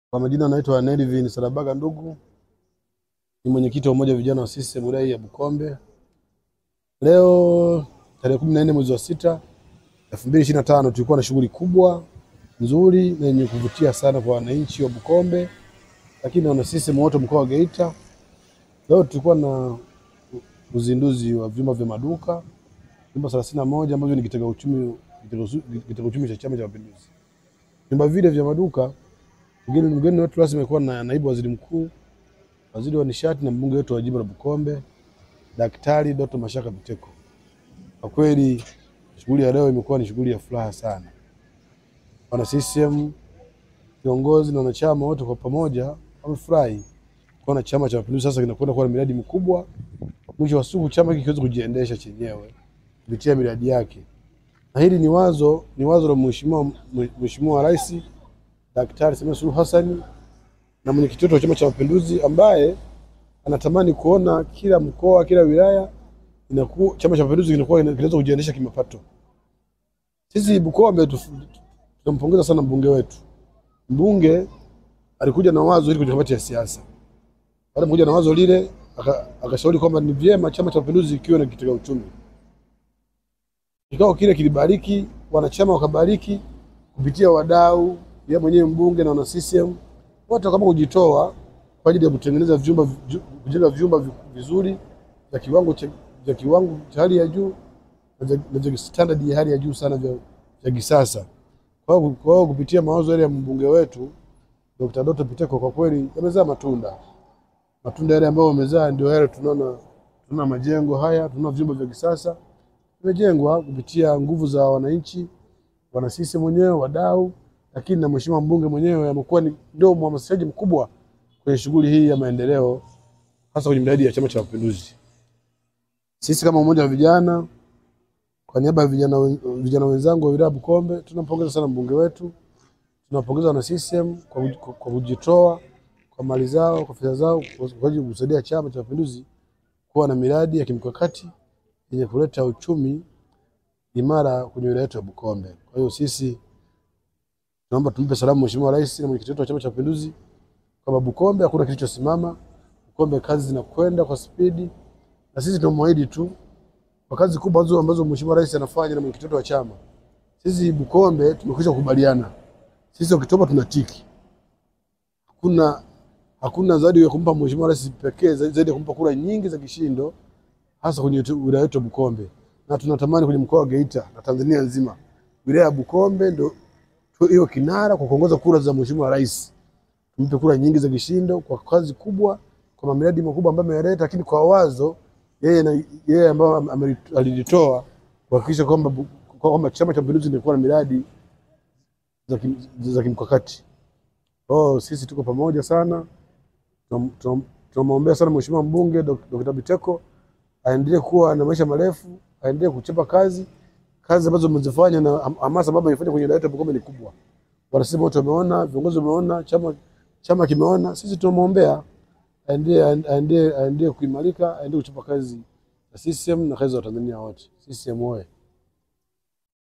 Kwa majina naitwa Nelvin Sarabaga Ndugu, ni mwenyekiti wa umoja wa vijana wa CCM wilaya ya Bukombe. Leo tarehe 14 mwezi wa 6 2025 tulikuwa na shughuli kubwa nzuri na yenye kuvutia sana kwa wananchi wa Bukombe, lakini na wana CCM wote mkoa wa Geita. Leo tulikuwa na uzinduzi wa vyumba vya maduka, vyumba 31 ambavyo ni kitega uchumi cha Chama cha Mapinduzi. Vyumba vile vya maduka, mgeni wetu rasmi alikuwa na naibu waziri mkuu, waziri wa nishati na mbunge wetu wa jimbo la Bukombe, Daktari Doto Mashaka Biteko. Kwa kweli shughuli ya leo imekuwa ni shughuli ya furaha sana. Wana CCM, viongozi na wanachama wote kwa pamoja wamefurahi kuona Chama cha Mapinduzi sasa kinakwenda kuwa na miradi mikubwa. Mwisho wa siku chama hiki kiweze kujiendesha chenyewe kupitia miradi yake. Na hili ni wazo la Mheshimiwa Rais Daktari Samia Suluhu Hassan na mwenyekiti wa Chama cha Mapinduzi, ambaye anatamani kuona kila mkoa, kila wilaya inakuwa Chama cha Mapinduzi kinaweza kujiendesha kimapato. Sisi Bukombe tunampongeza sana mbunge wetu. Mbunge alikuja na wazo hili kwenye kamati ya siasa. Baada ya kuja na wazo lile, akashauri kwamba ni vyema Chama cha Mapinduzi kiwe na kitega uchumi. Kikao kile kilibariki, wanachama wakabariki kupitia wadau, yeye mwenyewe mbunge na wana CCM wote kama kujitoa kwa ajili ya kutengeneza kujenga vyumba vizuri vya kiwango cha hali ya juu na standard ya hali ya juu sana vya kisasa. Kwa hiyo kupitia mawazo yale ya mbunge wetu Dr. Doto Biteko, kwa kweli yamezaa matunda. Matunda yale ambayo yamezaa ndio yale tunaona majengo haya, tunaona vyumba vya kisasa vimejengwa kupitia nguvu za wananchi, wana CCM wenyewe, wadau, lakini na mheshimiwa mbunge mwenyewe amekuwa ndio mhamasishaji mkubwa kwenye shughuli hii ya maendeleo, hasa kwenye miradi ya Chama cha Mapinduzi. Sisi kama umoja wa vijana, kwa niaba ya vijana wenzangu wa wilaya Bukombe, tunampongeza sana mbunge wetu. Tunapongeza wana CCM kwa kujitoa kwa mali zao, kwa fedha zao kwa ajili ya kusaidia Chama cha Mapinduzi kuwa na miradi ya kimkakati yenye kuleta uchumi imara kwenye wilaya yetu ya Bukombe. Kwa hiyo sisi naomba tumpe salamu Mheshimiwa Rais na mwenyekiti wetu wa Chama cha Mapinduzi kwamba Bukombe hakuna kilichosimama. Bukombe kazi zinakwenda kwa spidi, na sisi tunamwahidi tu kwa kazi kubwa ambazo Mheshimiwa Rais anafanya na mwenyekiti wetu wa chama. Sisi Bukombe tumekwisha kukubaliana. Sisi Oktoba tunatiki. Hakuna zaidi ya kumpa Mheshimiwa Rais pekee, zaidi ya kumpa kura nyingi za kishindo, hasa kwenye wilaya yetu ya Bukombe. Na tunatamani kwenye mkoa wa Geita na Tanzania nzima, wilaya ya Bukombe ndio hiyo kinara kwa kuongoza kura za Mheshimiwa Rais. Tumpe kura nyingi za kishindo kwa kazi kubwa, kwa miradi mikubwa ambayo ameleta, lakini kwa wazo yeye ambao alilitoa kuhakikisha kwamba Chama cha Mapinduzi kilikuwa na miradi za kimkakati. Sisi tuko pamoja sana. Tunamwombea sana Mheshimiwa mbunge Dr. Biteko aendelee kuwa na maisha marefu, aendelee kuchapa kazi ambazo amezifanya na hamasa baba ifanye kwenye wilaya ya Bukombe ni kubwa. Wanasema wote wameona, viongozi wameona, chama kimeona. Sisi tunamwombea aendelee kuimarika, aendelee kuchapa kazi na CCM na kazi za Tanzania wote. CCM oye!